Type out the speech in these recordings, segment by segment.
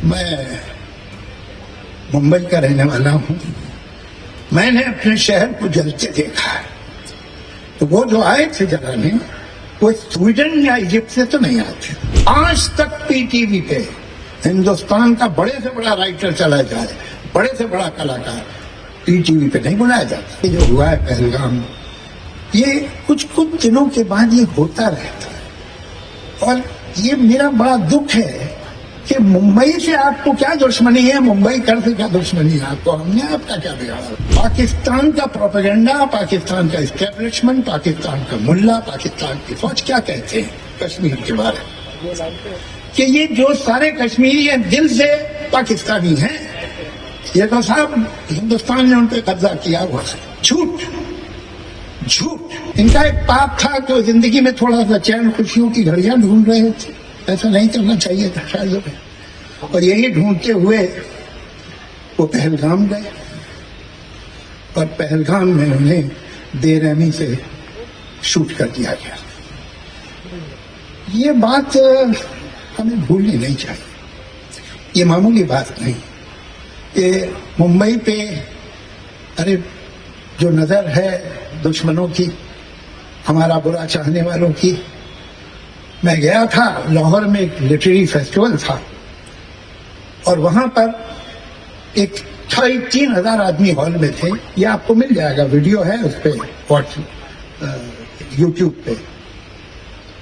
मैं मुंबई का रहने वाला हूं। मैंने अपने शहर को जलते देखा है। तो वो जो आए थे जलाने, वो स्वीडन या इजिप्ट से तो नहीं आए थे। आज तक पीटीवी पे हिंदुस्तान का बड़े से बड़ा राइटर चला जाए, बड़े से बड़ा कलाकार पीटीवी पे नहीं बुलाया जाता। ये जो हुआ है पहलगाम, ये कुछ कुछ दिनों के बाद ये होता रहता है। और ये मेरा बड़ा दुख है कि मुंबई से आपको क्या दुश्मनी है, मुंबई कर से क्या दुश्मनी है आपको, हमने आपका क्या बिगाड़ा। पाकिस्तान का प्रोपेगेंडा, पाकिस्तान का एस्टेब्लिशमेंट, पाकिस्तान का मुल्ला, पाकिस्तान की फौज क्या कहते हैं कश्मीर के बारे में, कि ये जो सारे कश्मीरी हैं दिल से पाकिस्तानी हैं। ये तो साहब हिंदुस्तान ने उन पर कब्जा किया हुआ है। झूठ झूठ। इनका एक पाप था कि जिंदगी में थोड़ा सा चैन खुशियों की घड़ियां ढूंढ रहे थे। ऐसा नहीं करना चाहिए था शायद, और यही ढूंढते हुए वो पहलगाम गए और पहलगाम में उन्हें बेरहमी से शूट कर दिया गया। ये बात हमें भूलनी नहीं चाहिए। ये मामूली बात नहीं कि मुंबई पे अरे जो नजर है दुश्मनों की, हमारा बुरा चाहने वालों की। मैं गया था लाहौर में, एक लिटरेरी फेस्टिवल था और वहां पर एक 3,000 आदमी हॉल में थे। ये आपको मिल जाएगा, वीडियो है उस पर यूट्यूब पे।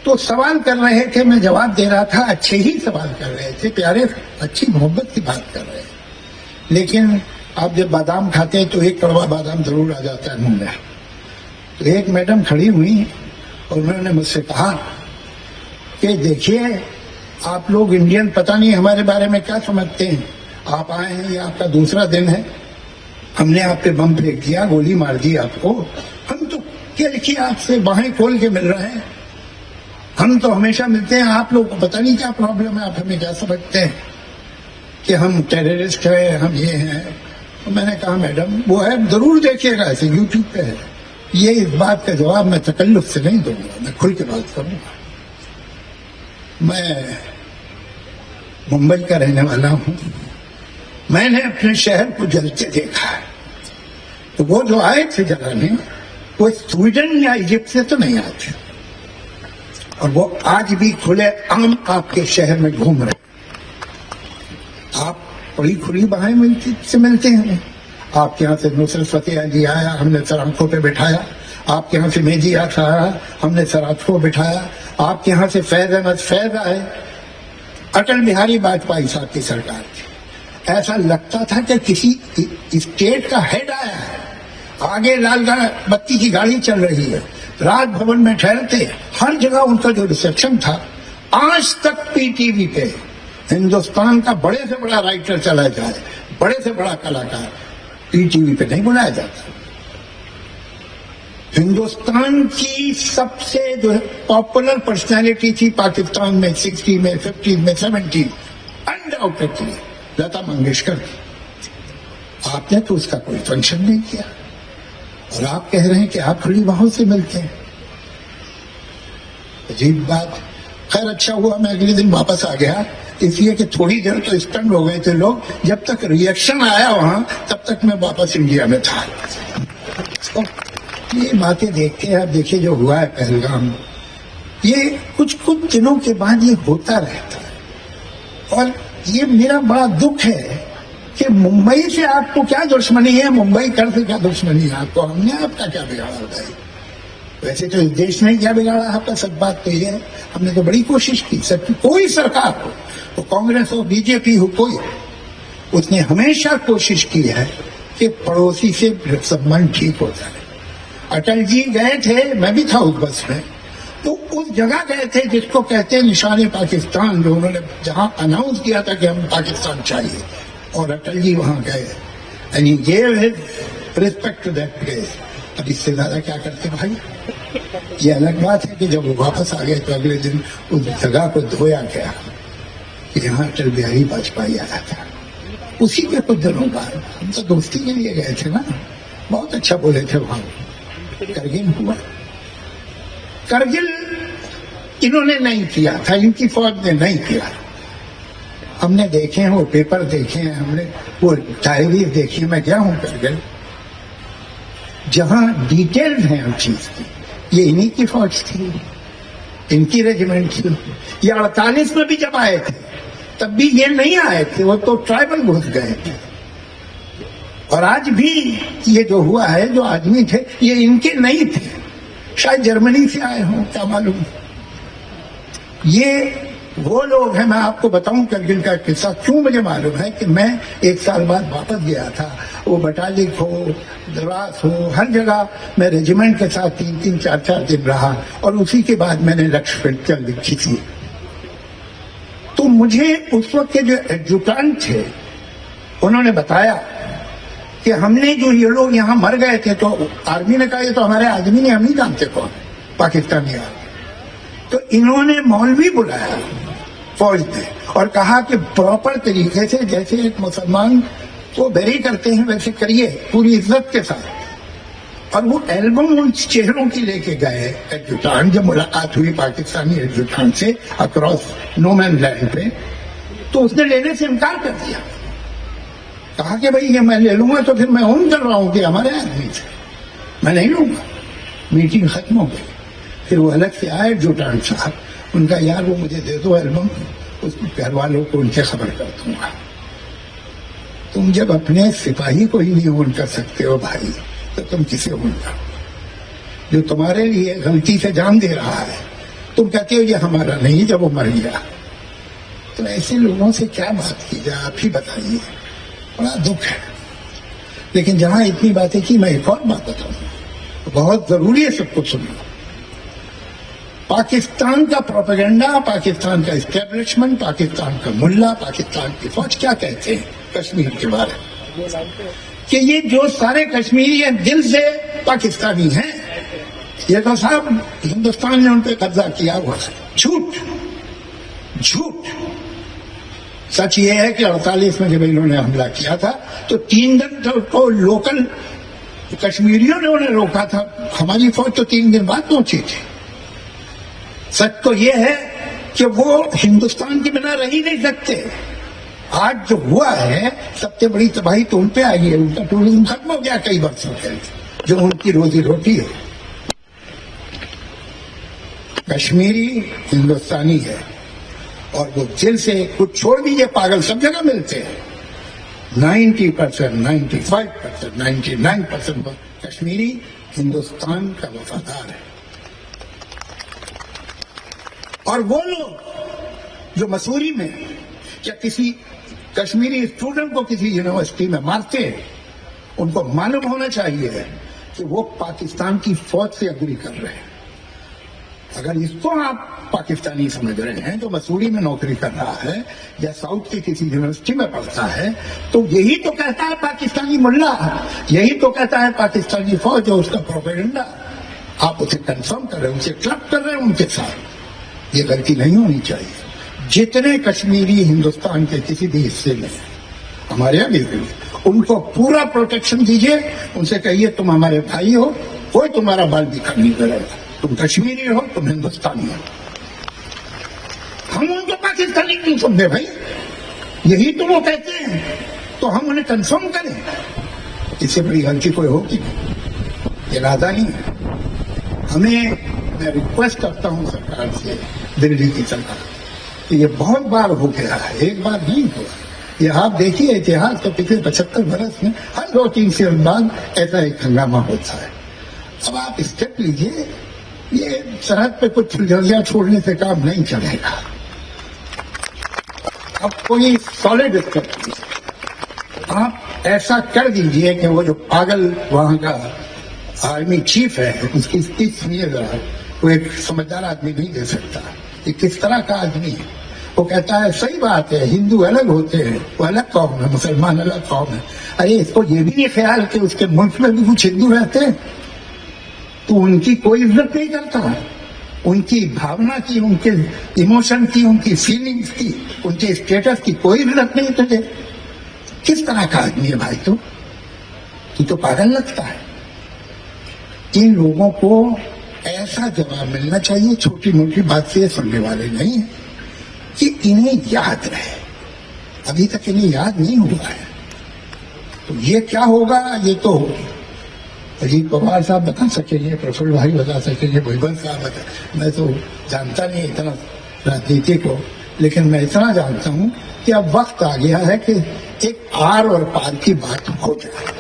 तो सवाल कर रहे थे, मैं जवाब दे रहा था। अच्छे ही सवाल कर रहे थे, प्यारे, अच्छी मोहब्बत की बात कर रहे थे। लेकिन आप जब बादाम खाते हैं तो एक कड़वा बादाम जरूर आ जाता है मुंह में। तो एक मैडम खड़ी हुई और उन्होंने मुझसे कहा कि देखिए आप लोग इंडियन पता नहीं हमारे बारे में क्या समझते हैं। आप आए हैं, ये आपका दूसरा दिन है, हमने आप पे बम फेंक दिया, गोली मार दी आपको। हम तो क्या लिखिए आपसे बाहें खोल के मिल रहे हैं, हम तो हमेशा मिलते हैं। आप लोग को पता नहीं क्या प्रॉब्लम है, आप हमें क्या समझते हैं कि हम टेररिस्ट हैं, हम ये हैं। तो मैंने कहा मैडम वो है, जरूर देखिएगा, ऐसे यूट्यूब पे है। ये इस बात का जवाब मैं तकल्लुफ से नहीं दूंगा, मैं खुल के बात करूंगा। मैं मुंबई का रहने वाला हूं। मैंने अपने शहर को जलते देखा है। तो वो जो आए थे जलाने, वो स्वीडन या इजिप्ट से तो नहीं आए थे। और वो आज भी खुले आम आपके शहर में घूम रहे। आप बड़ी खुली बाहें मिलते हैं। आपके यहाँ से नुसरत फतेह अली आया, हमने सर आंखों पे बिठाया। आपके यहाँ से मेजी आखा आया, हमने सर आंखों पे बिठाया। आपके यहाँ से फैज अहमद फैज आए, अटल बिहारी वाजपेयी साहब की सरकार थी। ऐसा लगता था कि किसी स्टेट का हेड आया है। आगे लाल बत्ती की गाड़ी चल रही है, राजभवन में ठहरते, हर जगह उनका जो रिसेप्शन था। आज तक पीटीवी पे हिंदुस्तान का बड़े से बड़ा राइटर चला जाए, बड़े से बड़ा कलाकार पीटीवी पे नहीं बुलाया जाता। हिंदुस्तान की सबसे जो पॉपुलर पर्सनालिटी थी पाकिस्तान में 60 में, 50 में, 70, अनडाउटेडली लता मंगेशकर थी। आपने तो उसका कोई फंक्शन नहीं किया और आप कह रहे हैं कि आप खुली बाहों से मिलते हैं। अजीब बात। खैर अच्छा हुआ मैं अगले दिन वापस आ गया, इसलिए कि थोड़ी देर तो स्टंट हो गए थे लोग। जब तक रिएक्शन आया वहां, तब तक मैं वापस इंडिया में था। तो ये बातें देखते हैं। अब देखिए जो हुआ है पहलगाम, ये कुछ कुछ दिनों के बाद ये होता रहता है। और ये मेरा बड़ा दुख है कि मुंबई से आपको क्या दुश्मनी है, मुंबई कर से क्या दुश्मनी है आपको, हमने आपका क्या बिगाड़ा है। वैसे तो इस देश ने क्या बिगाड़ा आपका, सब बात तो ये है। हमने तो बड़ी कोशिश की, सब कोई सरकार हो, तो कांग्रेस हो, बीजेपी हो, कोई, उसने हमेशा कोशिश की है कि पड़ोसी से संबंध ठीक हो जाए। अटल जी गए थे, मैं भी था उस बस में, तो उस जगह गए थे जिसको कहते हैं निशाने पाकिस्तान, जो उन्होंने जहां अनाउंस किया था कि हमें पाकिस्तान चाहिए, और अटल जी वहां गए and he gave his respect to that place. अब इससे ज्यादा क्या करते भाई। ये अलग बात है कि जब वो वापस आ गए तो अगले दिन उस जगह को धोया गया कि जहां अटल बिहारी वाजपेयी आया था। उसी के कुछ दिनों बाद हम तो दोस्ती के लिए गए थे ना, बहुत अच्छा बोले थे वहां। करगिल हुआ, करगिल इन्होंने नहीं किया था, इनकी फौज ने नहीं किया। हमने देखे हैं, वो पेपर देखे हैं, हमने वो डायरी देखी, मैं गया हूं करगिल, जहां डिटेल्स हैं हर चीज की। ये इन्हीं की फौज थी, इनकी रेजिमेंट थी। ये 48 में भी जब आए थे तब भी ये नहीं आए थे, वो तो ट्राइबल घुस गए थे। और आज भी ये जो हुआ है, जो आदमी थे ये इनके नहीं थे, शायद जर्मनी से आए हों, क्या मालूम। ये वो लोग हैं। मैं आपको बताऊं करगिल का किस्सा क्यों मुझे मालूम है कि मैं 1 साल बाद वापस गया था। वो बटालिक हो, द्रास हो, हर जगह मैं रेजिमेंट के साथ 3-3, 4-4 दिन रहा और उसी के बाद मैंने लक्ष्य पिक्चर लिखी थी। तो मुझे उस वक्त के जो एडजुटेंट थे उन्होंने बताया कि हमने जो ये लोग यहाँ मर गए थे, तो आर्मी ने कहा ये तो हमारे आदमी ने, हम नहीं जानते कौन, पाकिस्तानी आर्मी। तो इन्होंने मौलवी बुलाया फौज ने और कहा कि प्रॉपर तरीके से जैसे एक मुसलमान को बेरी करते हैं वैसे करिए, पूरी इज्जत के साथ। और वो एल्बम उन चेहरों की लेके गए एडजुटेंट, जब मुलाकात हुई पाकिस्तानी एडजुटेंट से अक्रॉस नो मैन लैंड पे, तो उसने लेने से इनकार कर दिया। कहा कि भाई ये मैं ले लूंगा तो फिर मैं ओन कर रहा हूं कि हमारे आदमी थे, मैं नहीं लूंगा। मीटिंग खत्म हो गई। फिर वो अलग से आए एडजुटेंट साहब, उनका यार वो मुझे दे दो एल्बम, उसके घर वालों को उनसे खबर कर दूंगा। तुम जब अपने सिपाही को ही नहीं ओन कर सकते हो भाई, तो तुम किसे ओन करो? जो तुम्हारे लिए गलती से जान दे रहा है, तुम कहते हो ये हमारा नहीं, जब वो मर गया। तो ऐसे लोगों से क्या बात की जाए, आप ही बताइए। बड़ा दुख है। लेकिन जहां इतनी बातें की, मैं एक और बात बताऊं, बहुत जरूरी है सबको सुनना। पाकिस्तान का प्रोपेगेंडा, पाकिस्तान का एस्टेब्लिशमेंट, पाकिस्तान का मुल्ला, पाकिस्तान की फौज क्या कहते हैं कश्मीर के बारे में, कि ये जो सारे कश्मीरी हैं दिल से पाकिस्तानी हैं, ये तो साहब हिंदुस्तान ने उन पर कब्जा किया हुआ है। झूठ झूठ। सच ये है कि 48 में जब इन्होंने हमला किया था तो 3 दिन तो लोकल कश्मीरियों ने उन्हें रोका था, हमारी फौज तो 3 दिन बाद पहुंची थी। सच तो ये है कि वो हिंदुस्तान के बिना रह ही नहीं सकते। आज जो हुआ है सबसे बड़ी तबाही तो उन पे आई है, उनका टूरिज्म खत्म हो गया कई वर्षों से, जो उनकी रोजी रोटी है। कश्मीरी हिंदुस्तानी है और वो दिल से, कुछ छोड़ दीजिए, पागल सब जगह मिलते हैं। 90%, 95%, 99% कश्मीरी हिंदुस्तान का वफादार है। और वो लोग जो मसूरी में या किसी कश्मीरी स्टूडेंट को किसी यूनिवर्सिटी में मारते हैं, उनको मालूम होना चाहिए कि वो पाकिस्तान की फौज से अग्री कर रहे हैं। अगर इसको आप पाकिस्तानी समझ रहे हैं, जो मसूरी में नौकरी कर रहा है या साउथ की किसी यूनिवर्सिटी में पढ़ता है, तो यही तो कहता है पाकिस्तानी मुल्ला, यही तो कहता है पाकिस्तानी फौज और उसका प्रोपेगेंडा। आप उसे कंफर्म कर रहे हैं, उसे क्लब कर रहे हैं उनके साथ। ये गलती नहीं होनी चाहिए। जितने कश्मीरी हिंदुस्तान के किसी भी हिस्से में, हमारे यहाँ भी, उनको पूरा प्रोटेक्शन दीजिए। उनसे कहिए तुम हमारे भाई हो, कोई तुम्हारा बाल दिखा नहीं करेगा, तुम कश्मीरी हो, तुम हिंदुस्तानी हो। हम उनको पाकिस्तानी क्यों समझे भाई? यही तो वो कहते हैं, तो हम उन्हें कंफर्म करें। इससे बड़ी गलती कोई होगी नहीं, इरादा नहीं है। हमें, मैं रिक्वेस्ट करता हूं सरकार से, दिल्ली की सरकार, कि ये बहुत बार हो गया है, एक बार नहीं हुआ। ये आप देखिए इतिहास, तो पिछले 75 बरस में हर 2-3 साल बाद ऐसा एक हंगामा होता है। अब आप स्टेप लीजिए, ये सरहद पे कुछ फुलझड़ियां छोड़ने से काम नहीं चलेगा। अब कोई सॉलिड स्टेप लीजिए। आप ऐसा कर दीजिए कि वो जो पागल वहां का आर्मी चीफ है, उसकी स्पीच सुनिए जरा। वो एक समझदार आदमी नहीं दे सकता। ये किस तरह का आदमी है? वो कहता है सही बात है, हिंदू अलग होते हैं, वो अलग कौम है, मुसलमान अलग कौम है। अरे इसको ये भी नहीं ख्याल कि उसके मुल्क में भी कुछ हिंदू रहते हैं, तो उनकी कोई इज्जत नहीं करता। उनकी भावना की, उनके इमोशन की, उनकी फीलिंग्स की, उनके स्टेटस की कोई इज्जत नहीं तुझे। किस तरह का आदमी है भाई तू? तो पागल लगता है। इन लोगों को ऐसा जवाब मिलना चाहिए, छोटी मोटी बात से समझने वाले नहीं है, कि इन्हें याद रहे अभी तक इन्हें याद नहीं हुआ है। तो ये क्या होगा, ये तो अजीत पवार साहब बता सकेंगे, प्रफुल्ल भाई बता सकेंगे, भुजबल साहब बता, मैं तो जानता नहीं इतना राजनीति को, लेकिन मैं इतना जानता हूं कि अब वक्त आ गया है कि एक आर और पार की बात हो जाए।